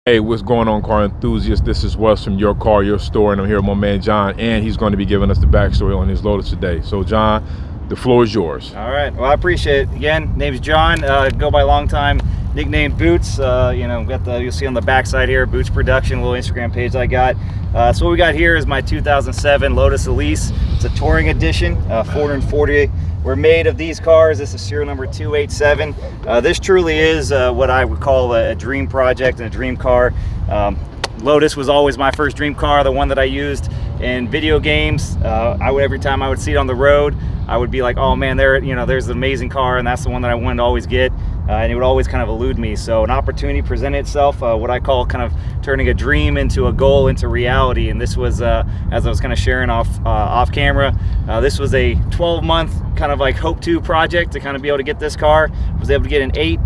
Hey, what's going on, car enthusiasts? This is Wes from Your Car, Your Store, and I'm here with my man John, and he's going to be giving us the backstory on his Lotus today. So, John, the floor is yours. All right. Well, I appreciate it. Again, name's John. Go by long time nickname Boots. Got you'll see on the backside here, Boots Production, little Instagram page I got. So what we got here is my 2007 Lotus Elise. It's a touring edition, 440. We're made of these cars. This is serial number 287. This truly is what I would call a dream project and a dream car. Lotus was always my first dream car, the one that I used in video games. Every time I would see it on the road, I would be like, oh man, there's an amazing car, and that's the one that I wanted to always get. And it would always kind of elude me. So an opportunity presented itself, what I call kind of turning a dream into a goal into reality. And this was, as I was kind of sharing off camera, this was a 12-month kind of like hope-to project to kind of be able to get this car. I was able to get an 8.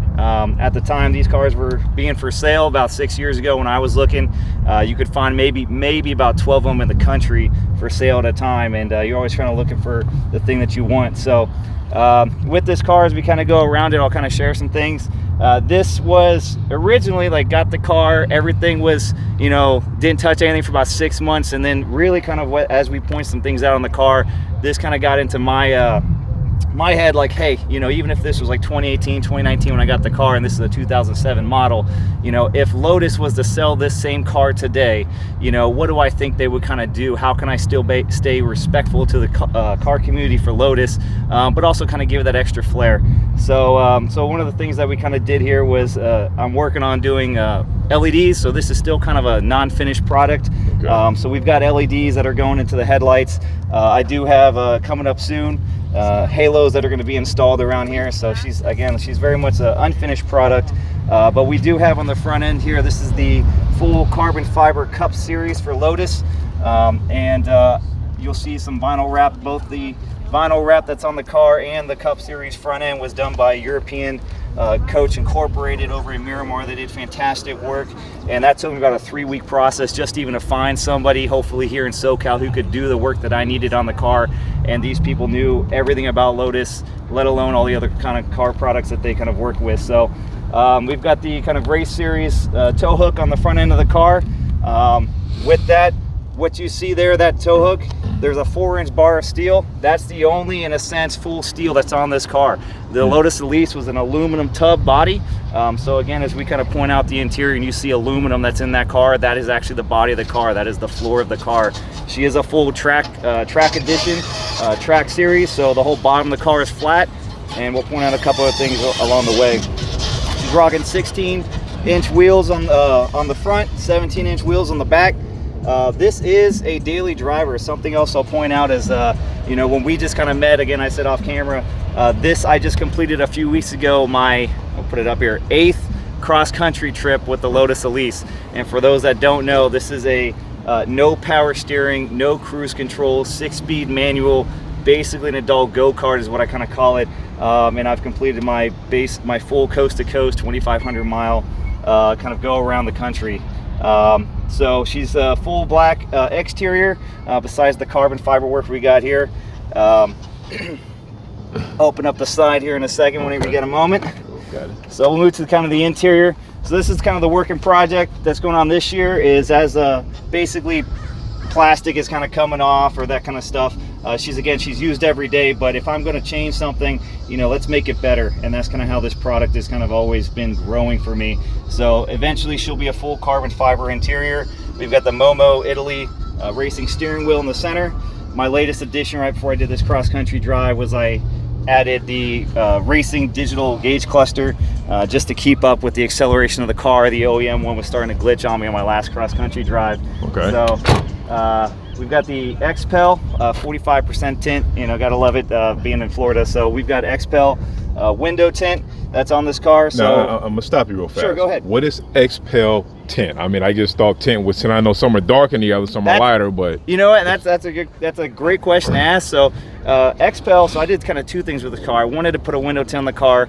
At the time, these cars were being for sale about 6 years ago when I was looking. You could find maybe about 12 of them in the country for sale at a time. And you're always trying to looking for the thing that you want. So with this car, as we kind of go around it, I'll kind of share some things. This was originally got the car, everything was, didn't touch anything for about 6 months, and then really kind of as we point some things out on the car, this kind of got into my head, like, hey, even if this was like 2018, 2019 when I got the car, and this is a 2007 model, if Lotus was to sell this same car today, what do I think they would kind of do? How can I still stay respectful to the car community for Lotus, but also kind of give it that extra flair? So one of the things that we kind of did here was I'm working on doing LEDs. So this is still kind of a non-finished product. Okay. So we've got LEDs that are going into the headlights. I do have coming up soon halos that are going to be installed around here. So she's very much an unfinished product, but we do have on the front end here, this is the full carbon fiber cup series for Lotus, and you'll see some vinyl wrap. Both the vinyl wrap that's on the car and the cup series front end was done by European Coach Incorporated over in Miramar. They did fantastic work, and that took me about a 3-week process just even to find somebody, hopefully here in SoCal, who could do the work that I needed on the car. And these people knew everything about Lotus, let alone all the other kind of car products that they kind of work with. So we've got the kind of race series tow hook on the front end of the car. With that, what you see there, that tow hook, there's a 4-inch bar of steel. That's the only, in a sense, full steel that's on this car. The Lotus Elise was an aluminum tub body. So again, as we kind of point out the interior and you see aluminum that's in that car, that is actually the body of the car. That is the floor of the car. She is a full track edition, track series. So the whole bottom of the car is flat. And we'll point out a couple of things along the way. She's rocking 16-inch wheels on the front, 17-inch wheels on the back. This is a daily driver. Something else I'll point out is, when we just kind of met, again, I said off camera, this I just completed a few weeks ago, I'll put it up here, 8th cross-country trip with the Lotus Elise. And for those that don't know, this is a no power steering, no cruise control, 6-speed manual, basically an adult go-kart is what I kind of call it. And I've completed my full coast-to-coast 2,500 mile kind of go around the country. So she's a full black exterior, besides the carbon fiber work we got here. Open up the side here in a second whenever you get a moment. Got it. So we'll move to kind of the interior. So this is kind of the working project that's going on this year, is as basically plastic is kind of coming off or that kind of stuff. She's used every day, but if I'm going to change something, let's make it better. And that's kind of how this product has kind of always been growing for me. So eventually she'll be a full carbon fiber interior. We've got the Momo Italy racing steering wheel in the center. My latest addition right before I did this cross-country drive was I added the racing digital gauge cluster just to keep up with the acceleration of the car. The OEM one was starting to glitch on me on my last cross-country drive. Okay. So we've got the XPEL 45% tint. Gotta love it being in Florida. So we've got XPEL window tint that's on this car. So now, I'm gonna stop you real fast. Sure, go ahead. What is XPEL tint? I mean, I just thought tint was tint. I know some are dark and the other some are lighter, but that's a great question to ask. So XPEL, so I did kind of 2 things with the car. I wanted to put a window tint on the car.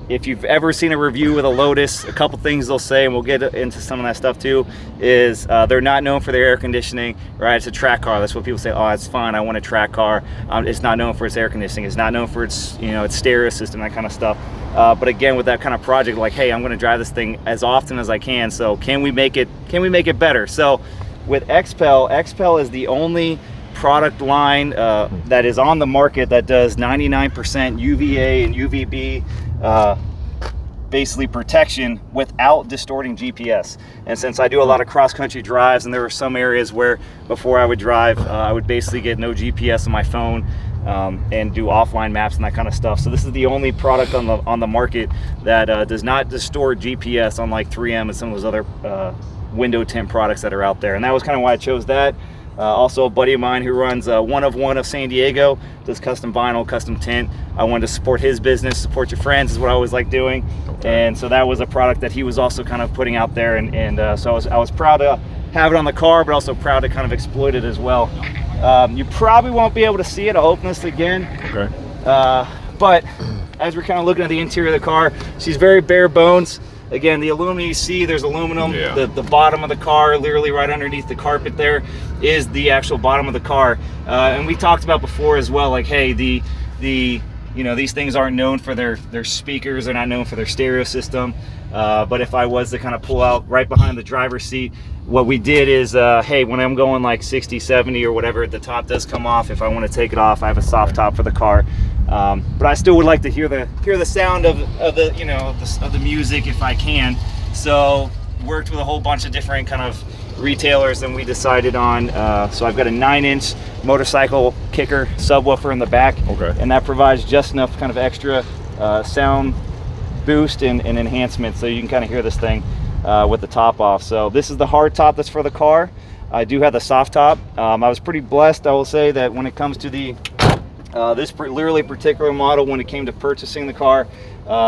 if you've ever seen a review with a Lotus, a couple things they'll say, and we'll get into some of that stuff too, is they're not known for their air conditioning, right? It's a track car. That's what people say, oh, it's fine, I want a track car. It's not known for its air conditioning. It's not known for its, its stereo system, that kind of stuff. But again, with that kind of project, like, hey, I'm going to drive this thing as often as I can. So can we make it better? So with XPEL is the only product line that is on the market that does 99% UVA and UVB basically protection without distorting GPS. And since I do a lot of cross-country drives, and there were some areas where before I would drive, I would basically get no GPS on my phone and do offline maps and that kind of stuff. So this is the only product on the market that does not distort GPS, unlike 3M and some of those other window tint products that are out there. And that was kind of why I chose that. Also, a buddy of mine who runs One of San Diego, does custom vinyl, custom tint. I wanted to support his business. Support your friends is what I always like doing. Okay. And so that was a product that he was also kind of putting out there, and so I was proud to have it on the car, but also proud to kind of exploit it as well. You probably won't be able to see it. I'll open this again. Okay. But as we're kind of looking at the interior of the car, she's very bare bones. Again, the aluminum you see, there's aluminum. Yeah. The bottom of the car, literally right underneath the carpet there, is the actual bottom of the car. And we talked about before as well, like, hey, these things aren't known for their speakers. They're not known for their stereo system. But if I was to kind of pull out right behind the driver's seat, what we did is, hey, when I'm going like 60, 70 or whatever, the top does come off. If I want to take it off, I have a soft top for the car. But I still would like to hear the sound of the music if I can. So worked with a whole bunch of different kind of retailers, and we decided on. So I've got a 9-inch motorcycle kicker subwoofer in the back, and that provides just enough kind of extra sound boost and enhancement, so you can kind of hear this thing with the top off. So this is the hard top that's for the car. I do have the soft top. I was pretty blessed, I will say, that when it comes to the this literally particular model, when it came to purchasing the car,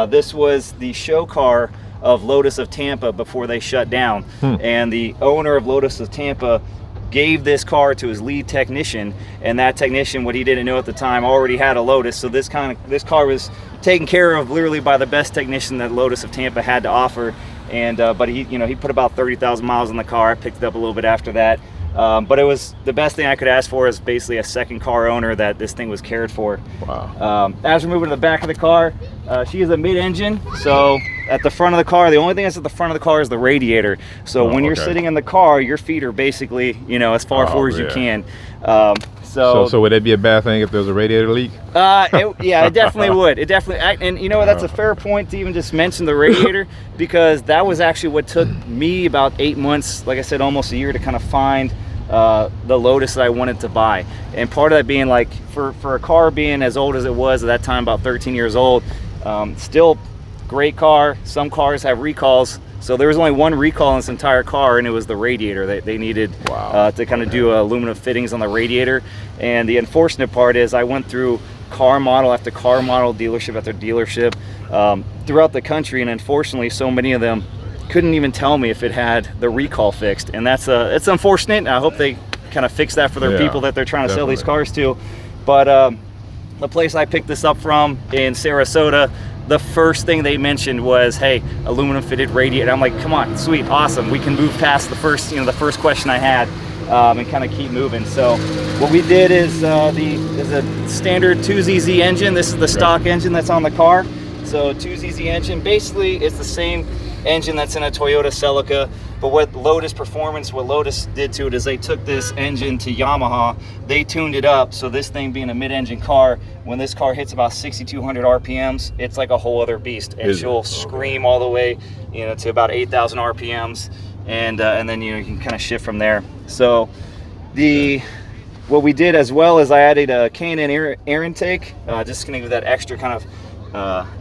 this was the show car of Lotus of Tampa before they shut down. And the owner of Lotus of Tampa gave this car to his lead technician, and that technician, what he didn't know at the time, already had a Lotus. So this car was taken care of literally by the best technician that Lotus of Tampa had to offer. And but he put about 30,000 miles on the car. I picked it up a little bit after that. But it was the best thing I could ask for, is basically a second car owner that this thing was cared for. Wow. As we're moving to the back of the car, she is a mid-engine. So at the front of the car, the only thing that's at the front of the car is the radiator. So when you're sitting in the car, your feet are basically, as far forward as you can. So would that be a bad thing if there's a radiator leak? Yeah, it definitely would. It definitely, and that's a fair point to even just mention the radiator, because that was actually what took me about 8 months, like I said, almost a year, to kind of find the Lotus that I wanted to buy. And part of that being, like, for a car being as old as it was at that time, about 13 years old, still great car. Some cars have recalls. So there was only one recall in this entire car, and it was the radiator. They needed to kind of do aluminum fittings on the radiator. And the unfortunate part is, I went through car model after car model, dealership after dealership throughout the country, and unfortunately so many of them couldn't even tell me if it had the recall fixed. And that's it's unfortunate. I hope they kind of fix that for their people that they're trying to sell these cars to. But the place I picked this up from in Sarasota, the first thing they mentioned was, hey, aluminum fitted radiator. I'm like, come on, sweet, awesome. We can move past the first question I had and kind of keep moving. So what we did is is a standard 2ZZ engine. This is the stock engine that's on the car. So 2ZZ engine, basically it's the same engine that's in a Toyota Celica. But what Lotus did to it is they took this engine to Yamaha, they tuned it up, so this thing being a mid-engine car, when this car hits about 6,200 RPMs, it's like a whole other beast, and she'll scream all the way, to about 8,000 RPMs, and then you can kind of shift from there. So what we did as well is I added a K&N air intake, just gonna give that extra kind of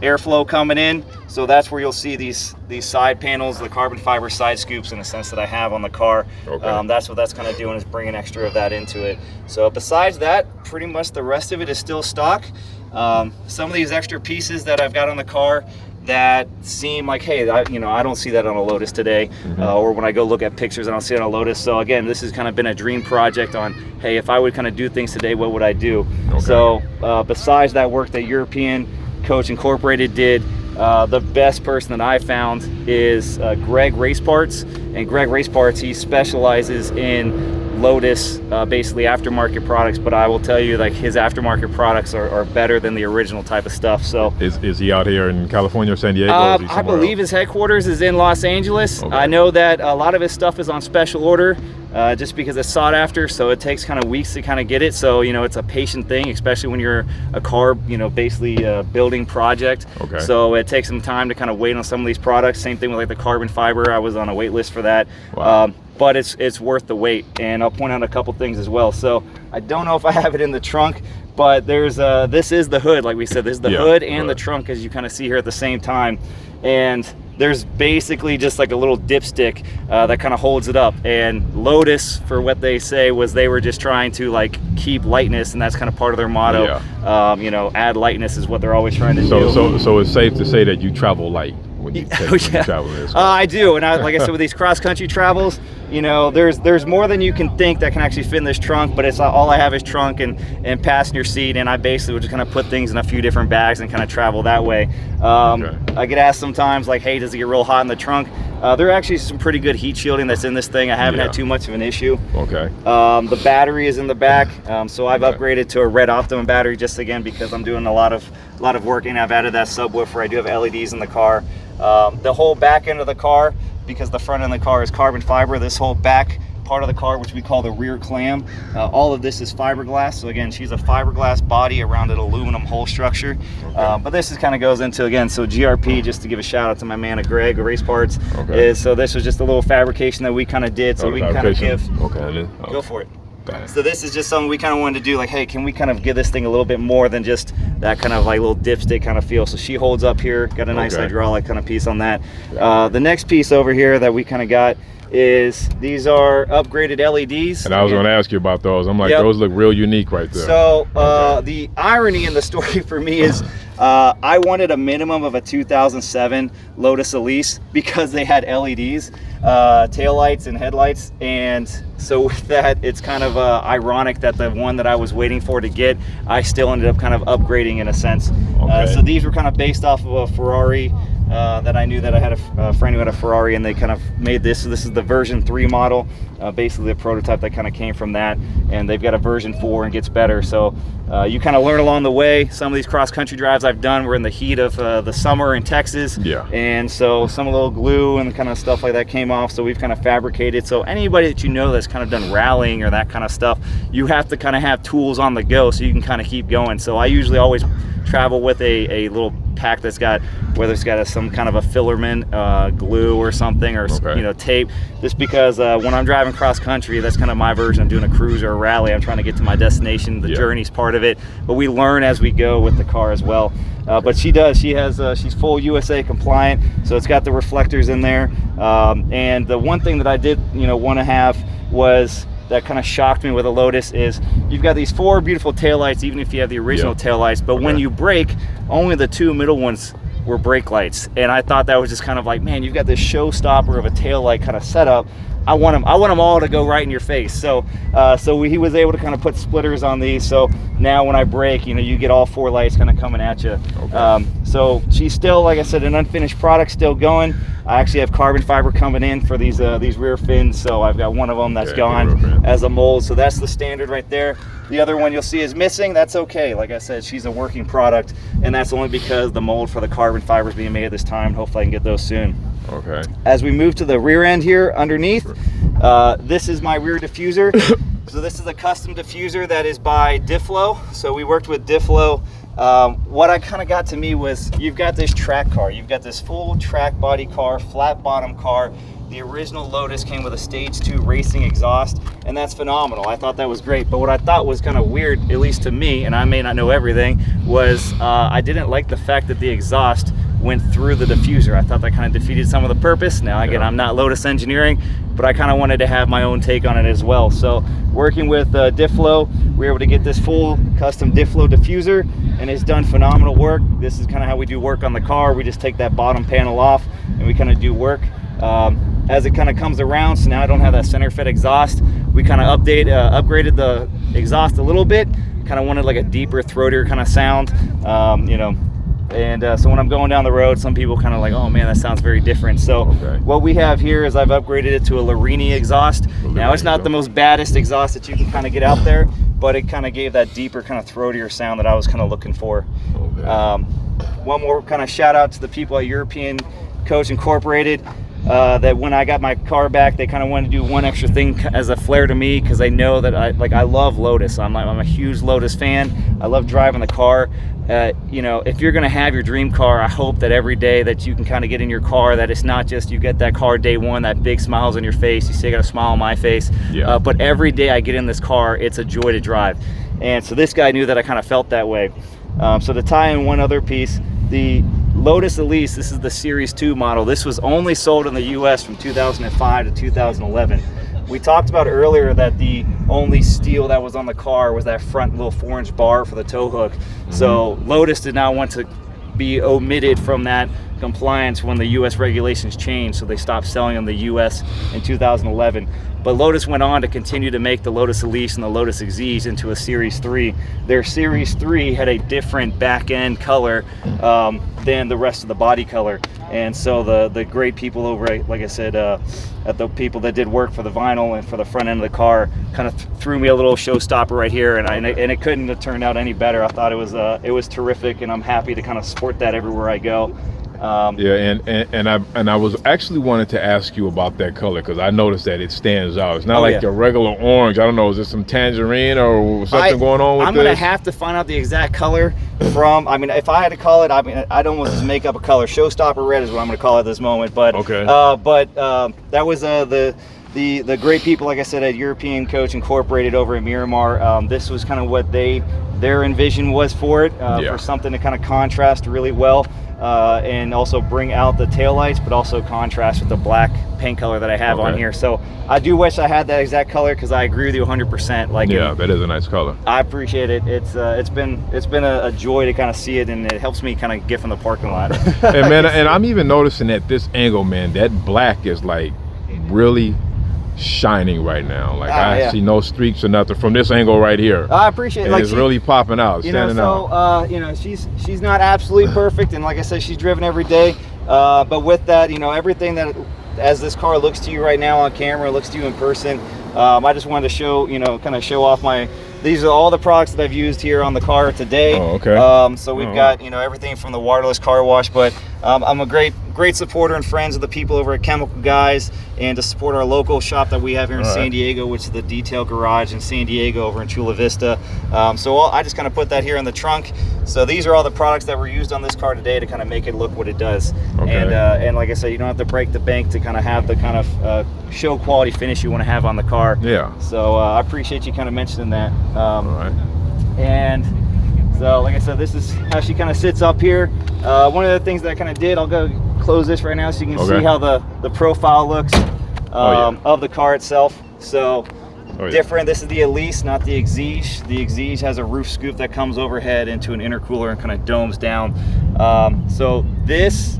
airflow coming in. So that's where you'll see these side panels, the carbon fiber side scoops, in the sense that I have on the car. That's what that's kind of doing, is bringing extra of that into it. So besides that, pretty much the rest of it is still stock. Some of these extra pieces that I've got on the car that seem like, hey, I don't see that on a Lotus today, or when I go look at pictures, I don't see it on a Lotus. So again, this has kind of been a dream project on, hey, if I would kind of do things today, what would I do? So besides that work that European Coach Incorporated did, The best person that I found is Greg Race Parts. And Greg Race Parts, he specializes in Lotus, basically aftermarket products, but I will tell you, like, his aftermarket products are better than the original type of stuff. So is he out here in California or San Diego? Or is he I believe else? his headquarters is in Los Angeles. Okay. I know that a lot of his stuff is on special order, just because it's sought after, so it takes kind of weeks to kind of get it. So, you know, it's a patient thing, especially when you're a car, you know, basically building project. Okay. So it takes some time to kind of wait on some of these products. Same thing with like the carbon fiber. I was on a wait list for that. Wow. But it's worth the wait. And I'll point out a couple things as well. So I don't know if I have it in the trunk, but there's this is the hood, like we said. This is the hood and the trunk, as you kind of see here at the same time. And there's basically just like a little dipstick that kind of holds it up. And Lotus, for what they say, was they were just trying to like keep lightness, and that's kind of part of their motto. Yeah. You know, add lightness is what they're always trying to do. So it's safe to say that you travel light when you, when you travel this. I do, and like I said, with these cross-country travels, you know, there's more than you can think that can actually fit in this trunk, but it's all I have is trunk and passenger seat, and I basically would just kind of put things in a few different bags and kind of travel that way. I get asked sometimes, like, hey, does it get real hot in the trunk? There are actually some pretty good heat shielding that's in this thing. I haven't had too much of an issue. Okay. The battery is in the back, so I've upgraded to a red Optimum battery, just again because I'm doing a lot of work, and I've added that subwoofer. I do have LEDs in the car. The whole back end of the car, because the front end of the car is carbon fiber, this whole back part of the car, which we call the rear clam, all of this is fiberglass. So again, she's a fiberglass body around an aluminum hull structure. But this is kind of goes into, again, so GRP, just to give a shout out to my man at Greg Race Parts, is, so this was just a little fabrication that we kind of did, so we can kind of give, go for it. So this is just something we kind of wanted to do, like, hey, can we kind of give this thing a little bit more than just that kind of like little dipstick kind of feel. So she holds up here, got a nice hydraulic kind of piece on that. The next piece over here that we kind of got is these are upgraded LEDs. And I was going to ask you about those. I'm like, those look real unique right there. So the irony in the story for me is I wanted a minimum of a 2007 Lotus Elise because they had LEDs, taillights and headlights. And so with that, it's kind of ironic that the one that I was waiting for to get, I still ended up kind of upgrading in a sense. So these were kind of based off of a Ferrari that I knew that I had a friend who had a Ferrari, and they kind of made this. So this is the version 3 model, basically the prototype that kind of came from that, and they've got a version 4 and gets better. So you kind of learn along the way. Some of these cross-country drives I've done were in the heat of the summer in Texas, and so some of the little glue and kind of stuff like that came off, so we've kind of fabricated. So anybody that you know that's kind of done rallying or that kind of stuff, you have to kind of have tools on the go so you can kind of keep going. So I usually always travel with a little pack that's got, whether it's got some kind of a filament glue or something, or you know, tape, just because when I'm driving cross country, that's kind of my version of doing a cruise or a rally. I'm trying to get to my destination. The journey's part of it, but we learn as we go with the car as well. But she does, she's full USA compliant, so it's got the reflectors in there. And the one thing that I did, you know, want to have was, that kind of shocked me with a Lotus, is you've got these 4 beautiful taillights, even if you have the original taillights, but when you brake, only the 2 middle ones were brake lights. And I thought that was just kind of like, man, you've got this showstopper of a taillight kind of setup. I want them all to go right in your face. So he was able to kind of put splitters on these, so now when I brake, you know, you get all 4 lights kind of coming at you. So she's still, like I said, an unfinished product, still going. I actually have carbon fiber coming in for these rear fins, so I've got one of them that's gone as a mold, so that's the standard right there. The other one you'll see is missing. That's okay. Like I said, she's a working product, and that's only because the mold for the carbon fiber is being made at this time. Hopefully I can get those soon. As we move to the rear end here underneath, this is my rear diffuser. So this is a custom diffuser that is by Difflow. So we worked with Difflow. What I kind of got to me was, you've got this track car, you've got this full track body car, flat bottom car. The original Lotus came with a stage 2 racing exhaust, and that's phenomenal. I thought that was great. But what I thought was kind of weird, at least to me, and I may not know everything, was I didn't like the fact that the exhaust went through the diffuser. I thought that kind of defeated some of the purpose. Now again, I'm not Lotus engineering, but I kind of wanted to have my own take on it as well. So working with Difflow, we were able to get this full custom Difflow diffuser, and it's done phenomenal work. This is kind of how we do work on the car. We just take that bottom panel off and we kind of do work as it kind of comes around. So now I don't have that center fit exhaust. We kind of upgraded the exhaust a little bit, kind of wanted like a deeper, throatier kind of sound. You know, And so when I'm going down the road, some people kind of like, oh man, that sounds very different. So what we have here is I've upgraded it to a Larini exhaust. Now it's not the most baddest exhaust that you can kind of get out there, but it kind of gave that deeper kind of throatier sound that I was kind of looking for. One more kind of shout out to the people at European Coach Incorporated. That when I got my car back, they kind of wanted to do one extra thing as a flair to me, because they know that I love Lotus. I'm a huge Lotus fan. I love driving the car. You know, if you're gonna have your dream car, I hope that every day that you can kind of get in your car, that it's not just you get that car day one, that big smiles on your face, you see I got a smile on my face, but every day I get in this car, it's a joy to drive. And so this guy knew that I kind of felt that way. So to tie in one other piece, the Lotus Elise, this is the Series 2 model. This was only sold in the US from 2005 to 2011. We talked about earlier that the only steel that was on the car was that front little 4-inch bar for the tow hook. So Lotus did not want to be omitted from that compliance when the US regulations changed, so they stopped selling in the US in 2011. But Lotus went on to continue to make the Lotus Elise and the Lotus Exige into a Series 3. Their Series 3 had a different back end color than the rest of the body color. And so the great people over at, like I said, at the people that did work for the vinyl and for the front end of the car kind of threw me a little showstopper right here, and it couldn't have turned out any better. I thought it was terrific, and I'm happy to kind of sport that everywhere I go. And I was actually wanted to ask you about that color, because I noticed that it stands out. It's not like your regular orange. I don't know, is there some tangerine or something going on with I'm gonna have to find out the exact color from. I mean, if I had to call it, I mean, I'd almost just make up a color. Showstopper red is what I'm gonna call it at this moment. But that was the great people, like I said, at European Coach Incorporated over in Miramar. This was kind of what their envision was for it, for something to kind of contrast really well. And also bring out the taillights, but also contrast with the black paint color that I have on here. So I do wish I had that exact color, because I agree with you 100%. Like, that is a nice color. I appreciate it. It's been a joy to kind of see it, and it helps me kind of get from the parking lot. And man, and I'm even noticing at this angle, man, that black is like really shining right now. Like I see no streaks or nothing from this angle right here. I appreciate it. Like, it's really popping out, standing out. You know, she's not absolutely perfect, and like I said, she's driven every day. But with that, you know, everything that as this car looks to you right now on camera, looks to you in person. I just wanted to show, you know, kind of show off these are all the products that I've used here on the car today. So we've got, you know, everything from the waterless car wash, but I'm a great supporter and friends of the people over at Chemical Guys, and to support our local shop that we have here in San Diego, which is the Detail Garage in San Diego over in Chula Vista. So I just kind of put that here in the trunk. So these are all the products that were used on this car today to kind of make it look what it does. And like I said, you don't have to break the bank to kind of have the kind of show quality finish you want to have on the car. So I appreciate you kind of mentioning that. And so like I said, this is how she kind of sits up here. One of the things that I kind of did, I'll go close this right now so you can see how the profile looks of the car itself. So different. This is the Elise, not the Exige. The Exige has a roof scoop that comes overhead into an intercooler and kind of domes down. So this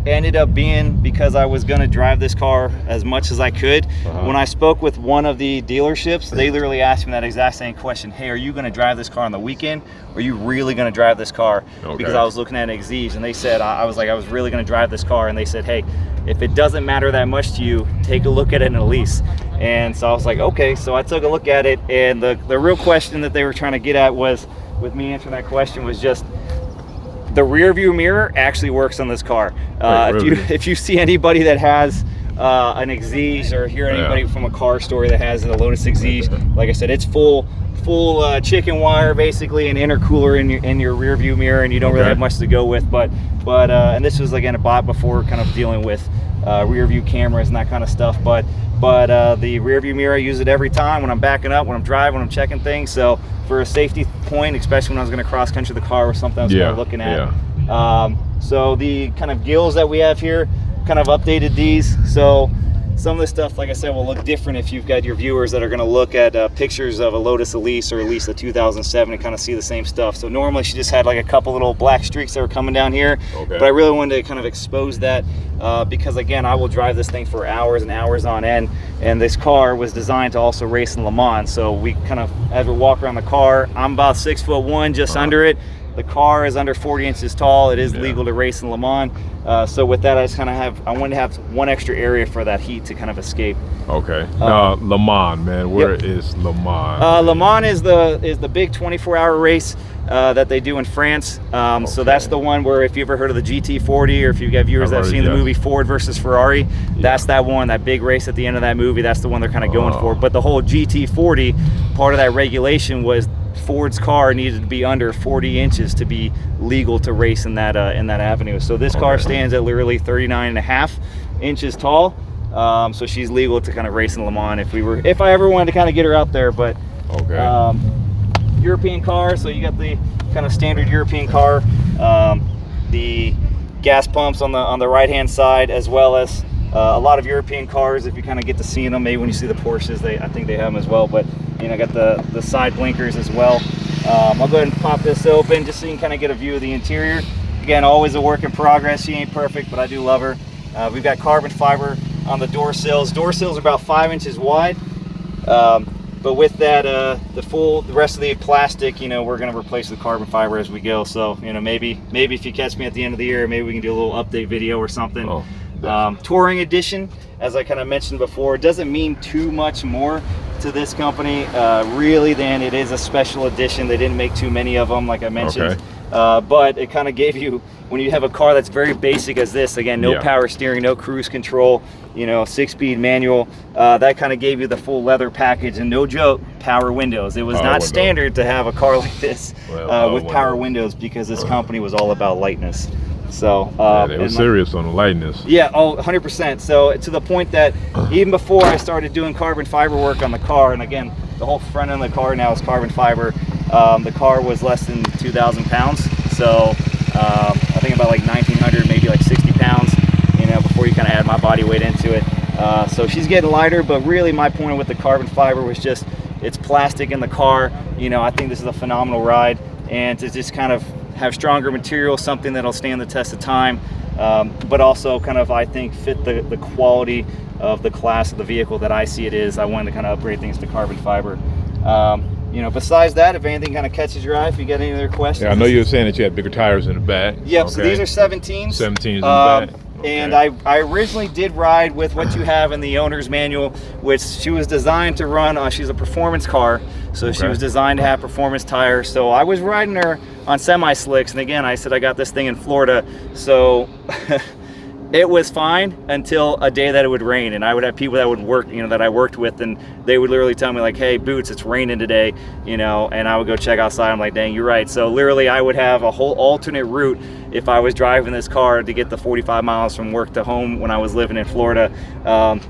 ended up being because I was going to drive this car as much as I could. When I spoke with one of the dealerships, they literally asked me that exact same question. Hey, are you going to drive this car on the weekend? Or are you really going to drive this car? Because I was looking at an Exige, and they said, I was really going to drive this car. And they said, hey, if it doesn't matter that much to you, take a look at it in a lease. And so I was like, okay. So I took a look at it, and the real question that they were trying to get at was, with me answering that question, was just the rear view mirror actually works on this car. If you see anybody that has an Exige, or hear anybody from a car store that has a Lotus Exige, like I said, it's full chicken wire basically, an intercooler in your rear view mirror, and you don't really have much to go with. But and this was again bought before kind of dealing with rear view cameras and that kind of stuff. But the rear view mirror, I use it every time when I'm backing up, when I'm driving, when I'm checking things. So for a safety point, especially when I was going to cross country the car or something I was kind of looking at. So the kind of gills that we have here, kind of updated these. So some of the stuff, like I said, will look different if you've got your viewers that are going to look at pictures of a Lotus Elise or Elise of 2007 and kind of see the same stuff. So normally she just had like a couple little black streaks that were coming down here, but I really wanted to kind of expose that because again, I will drive this thing for hours and hours on end, and this car was designed to also race in Le Mans. So we kind of, as we walk around the car, I'm about 6'1", just under it. The car is under 40 inches tall. It is legal to race in Le Mans. So with that, I wanted to have one extra area for that heat to kind of escape. Okay. Le Mans, man. Where is Le Mans? Le Mans is the big 24-hour race that they do in France. So that's the one where, if you ever heard of the GT40, or if you got viewers that have seen the movie Ford versus Ferrari, that's that one, that big race at the end of that movie. That's the one they're kind of going for. But the whole GT40, part of that regulation was Ford's car needed to be under 40 inches to be legal to race in that avenue. So this car stands at literally 39.5 inches tall. So she's legal to kind of race in Le Mans if I ever wanted to kind of get her out there. But European car, so you got the kind of standard European car, the gas pumps on the right hand side, as well as a lot of European cars. If you kind of get to see them, maybe when you see the Porsches, I think they have them as well. But you know, got the side blinkers as well. I'll go ahead and pop this open just so you can kind of get a view of the interior. Again, always a work in progress. She ain't perfect, but I do love her. We've got carbon fiber on the door sills. Door sills are about 5 inches wide. But with that, the rest of the plastic, you know, we're going to replace the carbon fiber as we go. So, you know, maybe if you catch me at the end of the year, maybe we can do a little update video or something. Touring edition, as I kind of mentioned before, doesn't mean too much more to this company. Really, then it is a special edition. They didn't make too many of them, like I mentioned. But it kind of gave you, when you have a car that's very basic as this, again, no power steering, no cruise control, you know, 6-speed manual, that kind of gave you the full leather package, and no joke, power windows. It was not standard to have a car like this with power windows, because this company was all about lightness. So they were serious on the lightness. 100%. So to the point that even before I started doing carbon fiber work on the car, and again, the whole front end of the car now is carbon fiber, the car was less than 2,000 pounds. So I think about like 1,900, maybe like 60 pounds, you know, before you kind of add my body weight into it. So she's getting lighter, but really my point with the carbon fiber was just, it's plastic in the car. You know, I think this is a phenomenal ride, and to just kind of have stronger material, something that'll stand the test of time, but also kind of, I think, fit the quality of the class of the vehicle that I see it is. I wanted to kind of upgrade things to carbon fiber. You know, besides that, if anything kind of catches your eye, if you get any other questions. Yeah, I know you were saying that you had bigger tires in the back. Yep, so these are 17s. 17s in the back. And I originally did ride with what you have in the owner's manual, which she was designed to run, she's a performance car, so she was designed to have performance tires. So I was riding her on semi-slicks, and again, I said I got this thing in Florida, so it was fine until a day that it would rain, and I would have people that would work, you know, that I worked with, and they would literally tell me like, hey, Boots, it's raining today, you know, and I would go check outside. I'm like, dang, you're right. So literally I would have a whole alternate route if I was driving this car to get the 45 miles from work to home when I was living in Florida,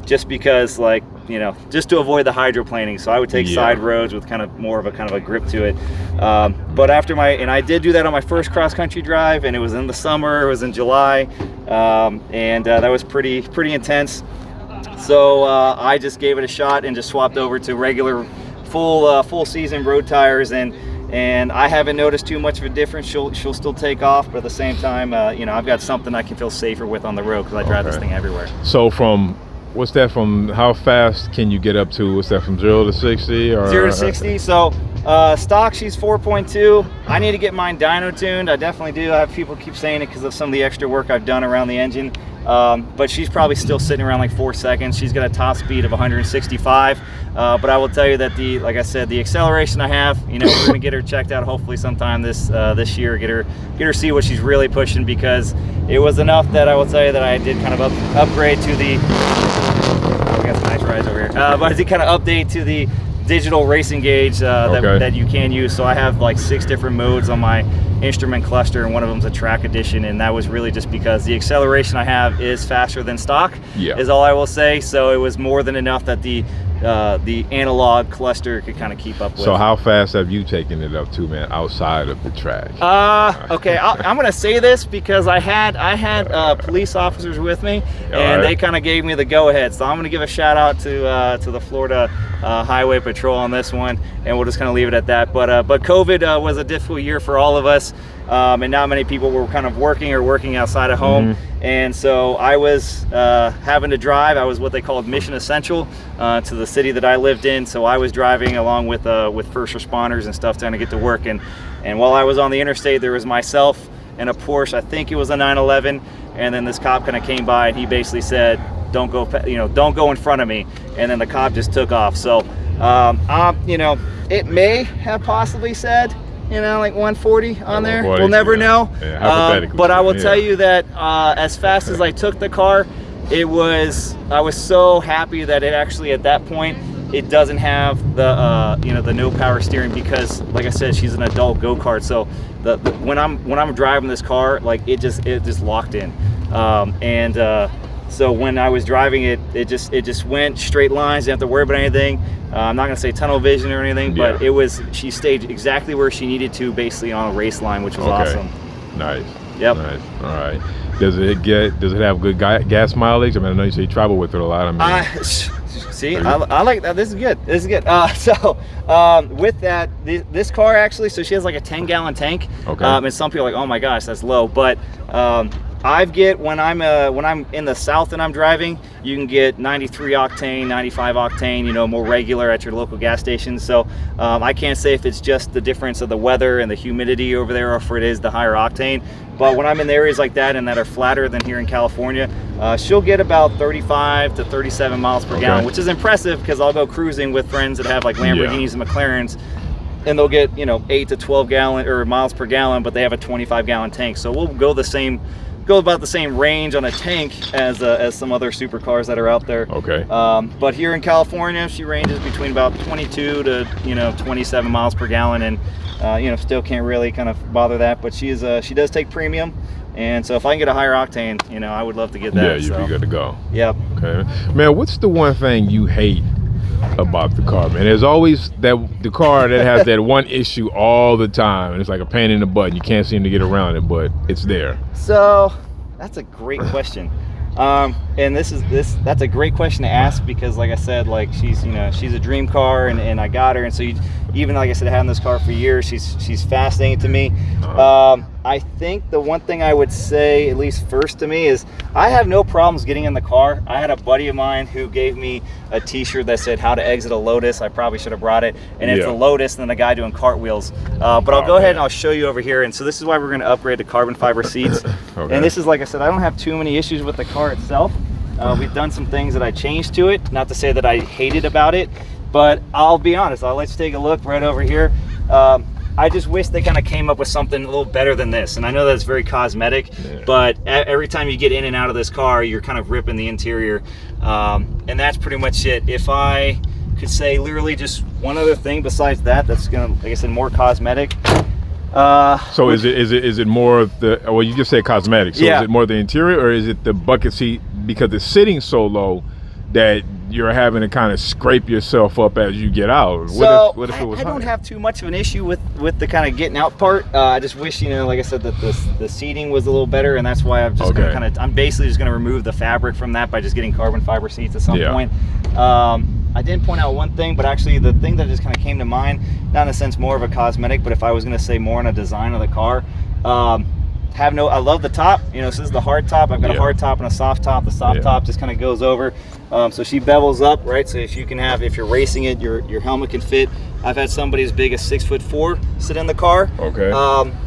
just because, like, you know, just to avoid the hydroplaning. So I would take side roads with kind of more of a grip to it. But after and I did do that on my first cross-country drive, and it was in the summer, it was in July, and that was pretty intense. So I just gave it a shot and just swapped over to regular full season road tires, and I haven't noticed too much of a difference. She'll still take off, but at the same time, you know, I've got something I can feel safer with on the road, because I drive this thing everywhere. So what's that from, how fast can you get up to? What's that, from 0 to 60? Or 0 to 60. So stock, she's 4.2. I need to get mine dyno tuned. I definitely do. I have people keep saying it because of some of the extra work I've done around the engine. But she's probably still sitting around like 4 seconds. She's got a top speed of 165. But I will tell you that like I said, the acceleration I have, you know, we're gonna get her checked out hopefully sometime this year. Get her see what she's really pushing, because it was enough that I will tell you that I did kind of upgrade to the. We got some nice rides over here. But I did kind of update to the digital racing gauge that you can use. So I have like 6 different modes on my instrument cluster, and one of them is a track edition, and that was really just because the acceleration I have is faster than stock, is all I will say. So it was more than enough that the analog cluster could kind of keep up with. So how fast have you taken it up to, man, outside of the track? Okay, I'm gonna say this because I had police officers with me, and they kind of gave me the go-ahead. So I'm gonna give a shout out to the Florida Highway Patrol on this one, and we'll just kind of leave it at that. But COVID was a difficult year for all of us, and not many people were kind of working outside of home. And so I was having to drive. I was what they called mission essential to the city that I lived in. So I was driving along with first responders and stuff trying to get to work. And while I was on the interstate, there was myself and a Porsche. I think it was a 911. And then this cop kind of came by and he basically said, "Don't go, don't go in front of me." And then the cop just took off. So, it may have possibly said, like 140 on there. We'll never know. Yeah, but I will tell you that as fast as I took the car, I was so happy that it actually, at that point, it doesn't have the the no power steering, because like I said, she's an adult go-kart. So when I'm driving this car, like it just locked in. So when I was driving it, it just went straight lines. Didn't have to worry about anything. I'm not gonna say tunnel vision or anything, but she stayed exactly where she needed to, basically on a race line, which was awesome. Nice. Yep. Nice. All right. Does it have good gas mileage? I mean, I know you say you travel with it a lot. See, I like that. This is good. With that, this car actually, so she has like a 10-gallon tank. Okay. And some people are like, oh my gosh, that's low. But I get, when I'm in the South and I'm driving, you can get 93 octane, 95 octane, more regular at your local gas station. So I can't say if it's just the difference of the weather and the humidity over there, or if it is the higher octane. But when I'm in the areas like that and that are flatter than here in California, she'll get about 35 to 37 miles per gallon, which is impressive, because I'll go cruising with friends that have like Lamborghinis and McLarens, and they'll get 8 to 12 gallon or miles per gallon, but they have a 25-gallon tank. So we'll go about the same range on a tank as some other supercars that are out there. Okay. But here in California, she ranges between about 22 to 27 miles per gallon, and still can't really kind of bother that. But she does take premium, and so if I can get a higher octane, I would love to get that. Yeah, you'd be good to go. Yep. Okay, man. What's the one thing you hate about the car, man? There's always the car that has that one issue all the time, and it's like a pain in the butt. You can't seem to get around it, but it's there. So that's a great question. And that's a great question to ask, because like I said, like she's a dream car, and I got her, and so even like I said, having this car for years, she's fascinating to me. I think the one thing I would say, at least first to me, is I have no problems getting in the car. I had a buddy of mine who gave me a t-shirt that said "How to Exit a Lotus." I probably should have brought it, and it's a Lotus and then a guy doing cartwheels. But I'll go ahead and I'll show you over here. And so this is why we're going to upgrade to carbon fiber seats. And this is, like I said, I don't have too many issues with the car itself. We've done some things that I changed to it, not to say that I hated about it, but I'll be honest. Let's take a look right over here. I just wish they kind of came up with something a little better than this. And I know that's very cosmetic, but every time you get in and out of this car, you're kind of ripping the interior. And that's pretty much it. If I could say literally just one other thing besides that's gonna, like I said, more cosmetic. So is it more of the, well, you just said cosmetic, so is it more the interior, or is it the bucket seat, because it's sitting so low that you're having to kind of scrape yourself up as you get out? What if it was I don't have too much of an issue with the kind of getting out part. I just wish, like I said, that the seating was a little better, and that's why I'm just I'm basically just going to remove the fabric from that by just getting carbon fiber seats at some point. I didn't point out one thing, but actually the thing that just kind of came to mind, not in a sense more of a cosmetic, but if I was going to say more on a design of the car, I love the top. So this is the hard top. I've got a hard top and a soft top. The soft top just kind of goes over, so she bevels up, right? So if you're racing it, your helmet can fit. I've had somebody as big as 6'4" sit in the car. Okay.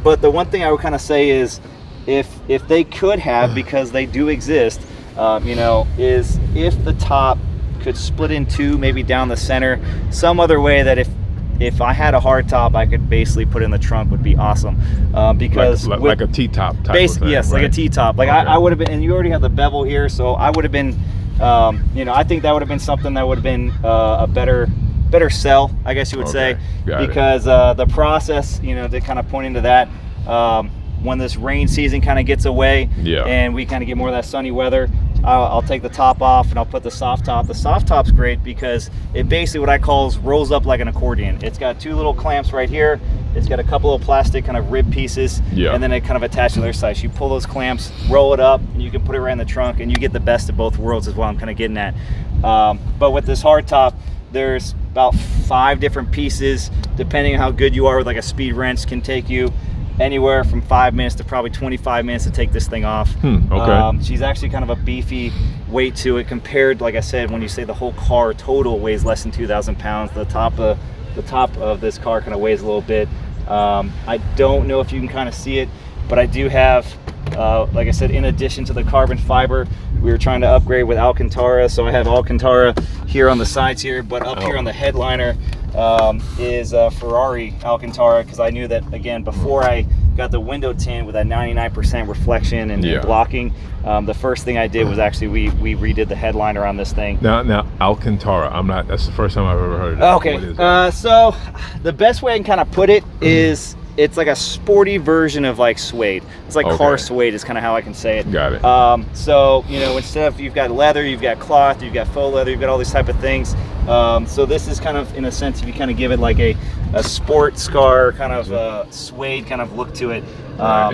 But the one thing I would kind of say is, if they could have, because they do exist, is if the top could split in two, maybe down the center, some other way that if I had a hard top, I could basically put in the trunk, would be awesome. Because like a T-top type of thing, yes, right? Like a T-top. Like I would have been, and you already have the bevel here, so I would have been, I think that would have been something that would have been a better sell, I guess you would say, because the process, to kind of point into that, when this rain season kind of gets away, and we kind of get more of that sunny weather, I'll take the top off and I'll put the soft top. The soft top's great because it basically, what I call, rolls up like an accordion. It's got two little clamps right here. It's got a couple of plastic kind of rib pieces, and then it kind of attaches to the other side. So you pull those clamps, roll it up, and you can put it right in the trunk, and you get the best of both worlds, is what I'm kind of getting at. But with this hard top, there's about 5 different pieces, depending on how good you are with like a speed wrench, can take you anywhere from 5 minutes to probably 25 minutes to take this thing off. Okay. She's actually kind of a beefy weight to it compared, like I said, when you say the whole car total weighs less than 2,000 pounds, the top of this car kind of weighs a little bit. I don't know if you can kind of see it, but I do have, like I said, in addition to the carbon fiber, we were trying to upgrade with Alcantara, so I have Alcantara here on the sides here, but up here on the headliner is Ferrari Alcantara, because I knew that, again, before I got the window tint with that 99% reflection and blocking, the first thing I did was actually we redid the headliner on this thing. Now Alcantara, that's the first time I've ever heard of it. Okay, so the best way I can kind of put it is, it's like a sporty version of like suede. It's like car suede is kind of how I can say it. Got it. So, you know, instead of, you've got leather, you've got cloth, you've got faux leather, you've got all these type of things. So this is kind of, in a sense, if you kind of give it like a sports car kind of suede kind of look to it.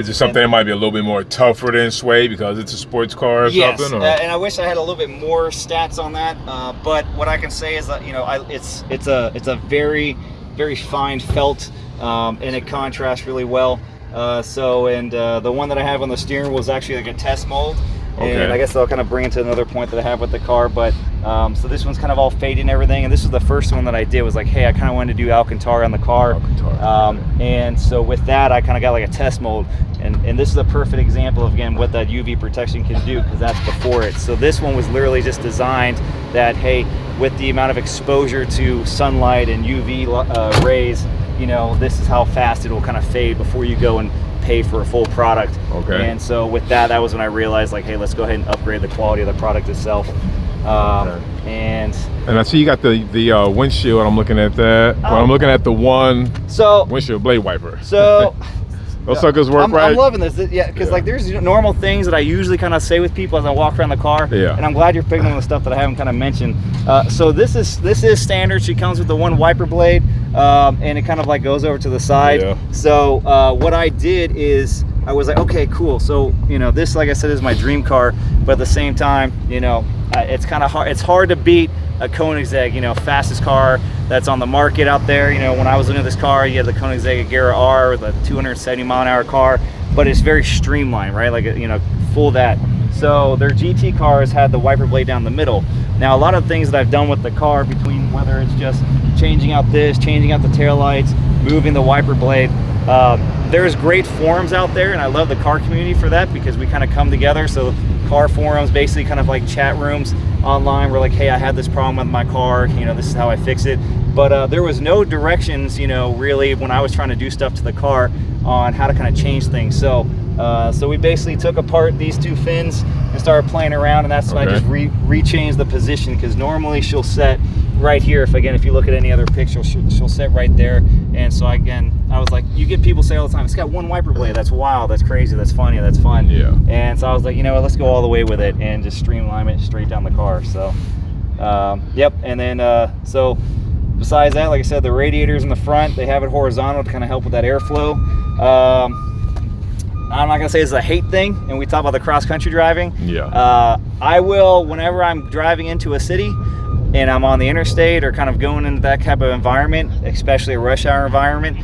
Is it something that might be a little bit more tougher than suede because it's a sports car or something? Or? And I wish I had a little bit more stats on that. But what I can say is that, you know, it's a very, very fine felt, and it contrasts really well. The one that I have on the steering wheel is actually like a test mold. And I guess I'll kind of bring it to another point that I have with the car. But so this one's kind of all faded and everything. And this was the first one that I did, was like, hey, I kind of wanted to do Alcantara on the car. And so with that, I kind of got like a test mold. And this is a perfect example of, again, what that UV protection can do, because that's before it. So this one was literally just designed that, hey, with the amount of exposure to sunlight and UV rays, you know, this is how fast it will kind of fade before you go and pay for a full product. And so with that, that was when I realized, like, hey, let's go ahead and upgrade the quality of the product itself. And I see you got the windshield. I'm looking at that. Well, I'm looking at the windshield blade wiper. So those suckers work right. I'm loving this, because like there's normal things that I usually kind of say with people as I walk around the car. And I'm glad you're picking on the stuff that I haven't kind of mentioned. So this is standard. She comes with the one wiper blade, and it kind of like goes over to the side. So what I did is I was like, okay, cool. So, you know, this, like I said, is my dream car, but at the same time, you know, it's kind of hard. It's hard to beat a Koenigsegg, you know, fastest car that's on the market out there. You know, when I was looking at this car, you had the Koenigsegg Agera R with a 270-mile-an-hour car, but it's very streamlined, right? Like, you know, full that. So their GT cars had the wiper blade down the middle. Now, a lot of things that I've done with the car, between whether it's just changing out changing out the taillights, moving the wiper blade, there's great forums out there, and I love the car community for that, because we kind of come together. So car forums, basically kind of like chat rooms online. We're like, hey, I had this problem with my car, you know, this is how I fix it. But there was no directions, you know, really, when I was trying to do stuff to the car on how to kind of change things. So so we basically took apart these two fins and started playing around, and that's when I just re-changed the position, because normally she'll set right here. If you look at any other picture, she'll set right there. And so again, I was like, you get people say all the time, it's got one wiper blade, that's wild, that's crazy, that's funny, that's fun. And so I was like, you know what, let's go all the way with it and just streamline it straight down the car. So and then so besides that, like I said, the radiators in the front, they have it horizontal to kind of help with that airflow. I'm not gonna say it's a hate thing, and we talk about the cross-country driving. I will, whenever I'm driving into a city and I'm on the interstate or kind of going into that type of environment, especially a rush hour environment,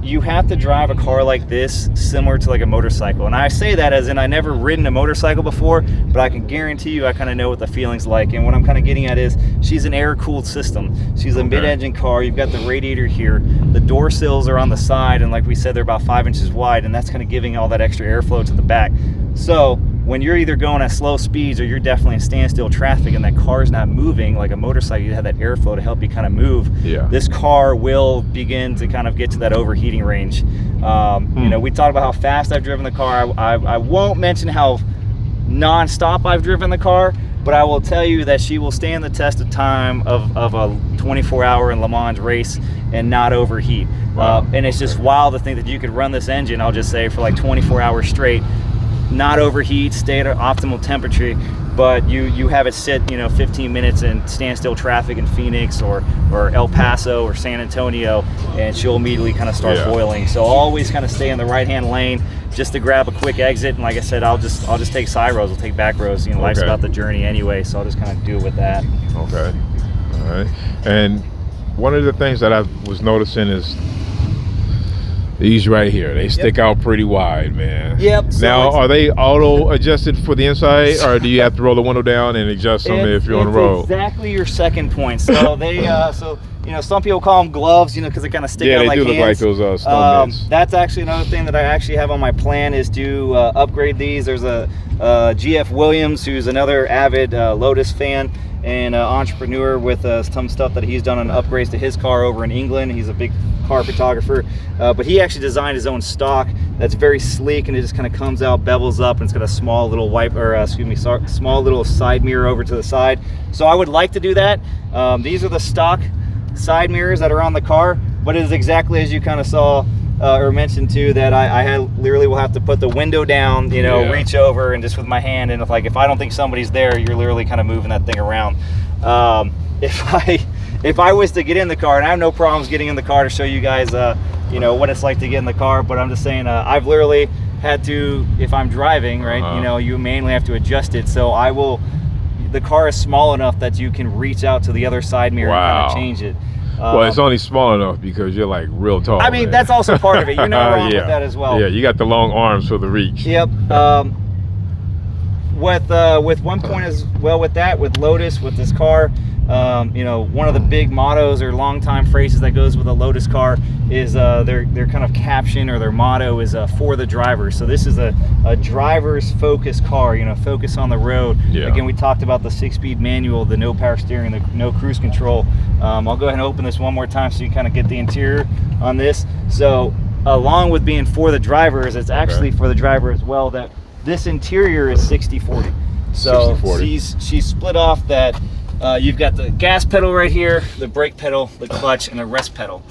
you have to drive a car like this similar to like a motorcycle. And I say that as in, I never ridden a motorcycle before, but I can guarantee you I kind of know what the feeling's like. And what I'm kind of getting at is, she's an air-cooled system. She's a mid-engine car. You've got the radiator here. The door sills are on the side, and like we said, they're about 5 inches wide, and that's kind of giving all that extra airflow to the back. So when you're either going at slow speeds or you're definitely in standstill traffic and that car's not moving like a motorcycle, you have that airflow to help you kind of move. This car will begin to kind of get to that overheating range. You know, we talked about how fast I've driven the car. I won't mention how non-stop I've driven the car, but I will tell you that she will stand the test of time of a 24-hour in Le Mans race and not overheat. And it's just wild to think that you could run this engine, I'll just say, for like 24 hours straight, not overheat, stay at an optimal temperature, but you have it sit, you know, 15 minutes in standstill traffic in Phoenix or El Paso or San Antonio, and she'll immediately kind of start boiling. So always kind of stay in the right-hand lane just to grab a quick exit. And like I said, I'll just take side roads, I'll take back roads. You know, life's about the journey anyway, so I'll just kind of do it with that. All right. And one of the things that I was noticing is, These right here, they stick out pretty wide, man. Yep. So now, are they auto adjusted for the inside, or do you have to roll the window down and adjust them if you're on the road? Exactly your second point. So they, so you know, some people call them gloves, you know, because they kind of stick out like hands. Yeah, they do look like those snow mitts. That's actually another thing that I actually have on my plan is to upgrade these. There's a GF Williams, who's another avid Lotus fan and entrepreneur with some stuff that he's done on upgrades to his car over in England. He's a big car photographer, but he actually designed his own stock that's very sleek, and it just kind of comes out, bevels up, and it's got a small little small little side mirror over to the side. So I would like to do that. These are the stock side mirrors that are on the car, but it is exactly as you kind of saw or mentioned too, that I literally will have to put the window down, you know, reach over and just with my hand, and if I don't think somebody's there, you're literally kind of moving that thing around. If I was to get in the car, and I have no problems getting in the car to show you guys, you know, what it's like to get in the car, but I'm just saying, I've literally had to, if I'm driving, right, you know, you mainly have to adjust it. So the car is small enough that you can reach out to the other side mirror and kind of change it. Well, it's only small enough because you're like real tall. I mean, man, that's also part of it. You're not wrong with that as well. Yeah, you got the long arms for the reach. Yep. With one point as well with that, with Lotus, with this car, you know, one of the big mottos or long time phrases that goes with a Lotus car is their kind of caption or their motto is for the driver. So this is a driver's focused car, you know, focus on the road. Yeah. Again, we talked about the 6-speed manual, the no power steering, the no cruise control. I'll go ahead and open this one more time so you kind of get the interior on this. So along with being for the drivers, it's actually for the driver as well, that this interior is 60/40. So 60/40. She's split off that. You've got the gas pedal right here, the brake pedal, the clutch, and the rest pedal.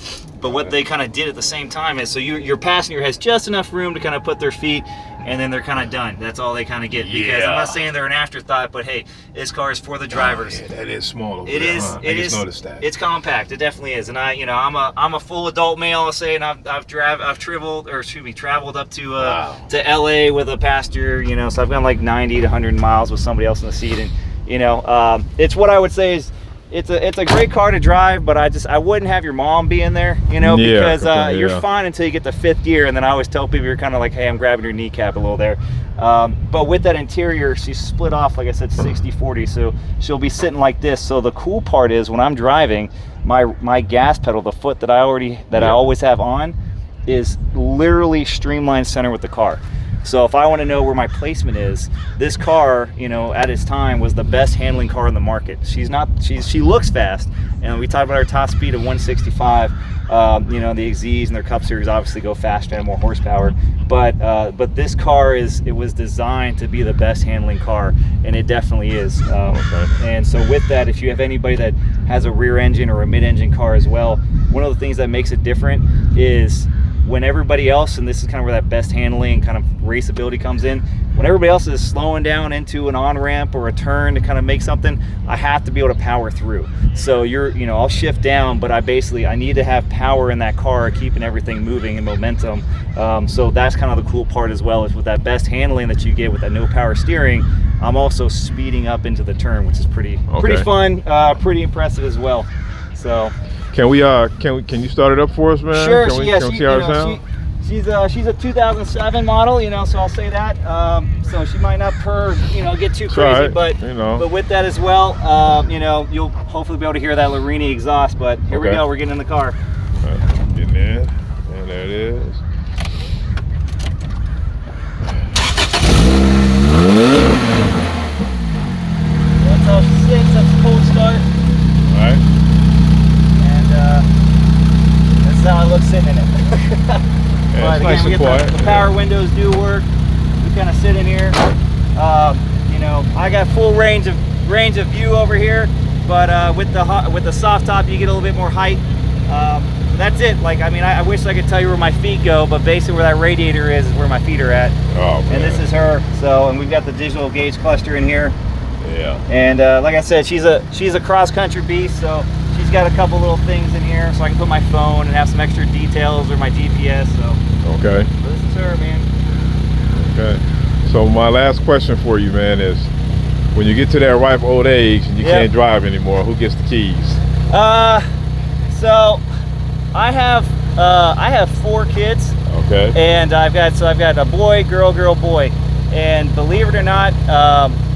But what they kind of did at the same time is, so your passenger has just enough room to kind of put their feet, and then they're kind of done. That's all they kind of get. Because I'm not saying they're an afterthought, but hey, this car is for the drivers. Yeah, that is small. It is. Huh? It is. Noticed that. It's compact. It definitely is. And I'm a full adult male, I'll say, and I've traveled up to LA with a passenger. You know, so I've gone like 90 to 100 miles with somebody else in the seat, and you know, it's what I would say is it's a great car to drive, but I wouldn't have your mom be in there, you know, because you're fine until you get to 5th gear, and then I always tell people you're kind of like, hey, I'm grabbing your kneecap a little there. But with that interior, she's split off, like I said, 60/40, so she'll be sitting like this. So the cool part is when I'm driving, my gas pedal, the foot that I always have on, is literally streamlined center with the car. So if I want to know where my placement is, this car, you know, at its time was the best handling car in the market. She looks fast, and we talked about our top speed of 165. You know, the XZs and their Cup Series obviously go faster and more horsepower, but this car it was designed to be the best handling car, and it definitely is. And so with that, if you have anybody that has a rear engine or a mid-engine car as well, one of the things that makes it different is when everybody else, and this is kind of where that best handling kind of raceability comes in, when everybody else is slowing down into an on-ramp or a turn to kind of make something, I have to be able to power through. So I'll shift down, but I need to have power in that car, keeping everything moving and momentum. So that's kind of the cool part as well, is with that best handling that you get with that no power steering, I'm also speeding up into the turn, which is pretty fun, pretty impressive as well. So can you start it up for us, man? Sure. She's a 2007 model, you know, so I'll say that. So she might not get too crazy, but with that as well, you know, you'll hopefully be able to hear that Larini exhaust. But here we go, we're getting in the car. Getting in, and there it is. That's how she sits. That's a cold start. All right. That's how it looks sitting in it. But again, nice the power windows do work. We kind of sit in here. You know, I got full range of view over here, but with the soft top, you get a little bit more height. That's it. Like, I mean, I wish I could tell you where my feet go, but basically where that radiator is where my feet are at. Oh, man. And this is her. So, and we've got the digital gauge cluster in here. Yeah. And like I said, she's a cross-country beast, so she's got a couple little things in here, so I can put my phone and have some extra details or my GPS. So okay. So this is her, man. Okay. So my last question for you, man, is when you get to that ripe old age and you can't drive anymore, who gets the keys? So I have I have 4 kids. Okay. And I've got a boy, girl, boy. And believe it or not,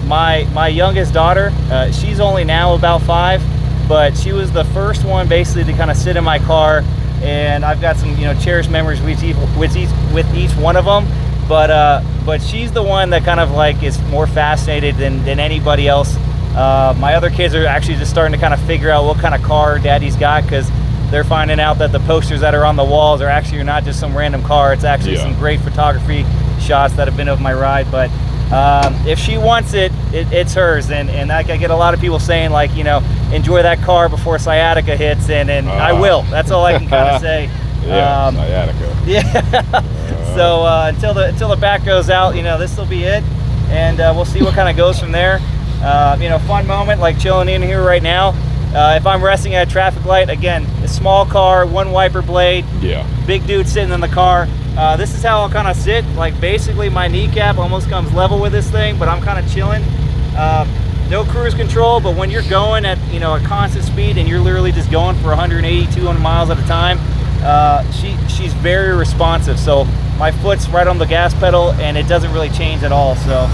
my youngest daughter, she's only now about 5, but she was the first one basically to kind of sit in my car. And I've got some, cherished memories with each one of them. But she's the one that kind of like is more fascinated than anybody else. My other kids are actually just starting to kind of figure out what kind of car daddy's got, because they're finding out that the posters that are on the walls are actually not just some random car. It's actually some great photography shots that have been of my ride. But if she wants it, it's hers. And I get a lot of people saying, like, enjoy that car before sciatica hits, and I will. That's all I can kind of say. Yeah, sciatica. Yeah. So until the back goes out, this will be it, and we'll see what kind of goes from there. Fun moment, like chilling in here right now. If I'm resting at a traffic light, again, a small car, 1 wiper blade, big dude sitting in the car. This is how I'll kind of sit. Like, basically my kneecap almost comes level with this thing, but I'm kind of chilling. No cruise control, but when you're going at a constant speed and you're literally just going for 180, 200 miles at a time, she's very responsive. So my foot's right on the gas pedal and it doesn't really change at all. So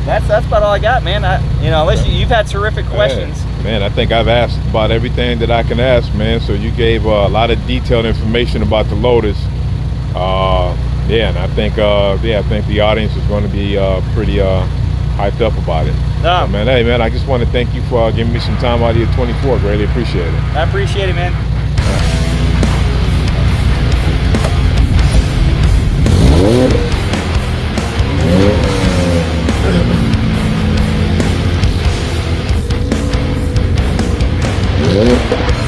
that's about all I got, man. Unless you've had terrific questions. Man, I think I've asked about everything that I can ask, man. So you gave a lot of detailed information about the Lotus. And I think the audience is going to be pretty hyped up about it. So, man, hey, man, I just want to thank you for giving me some time out of your 24. Greatly appreciate it. I appreciate it, man. Yeah.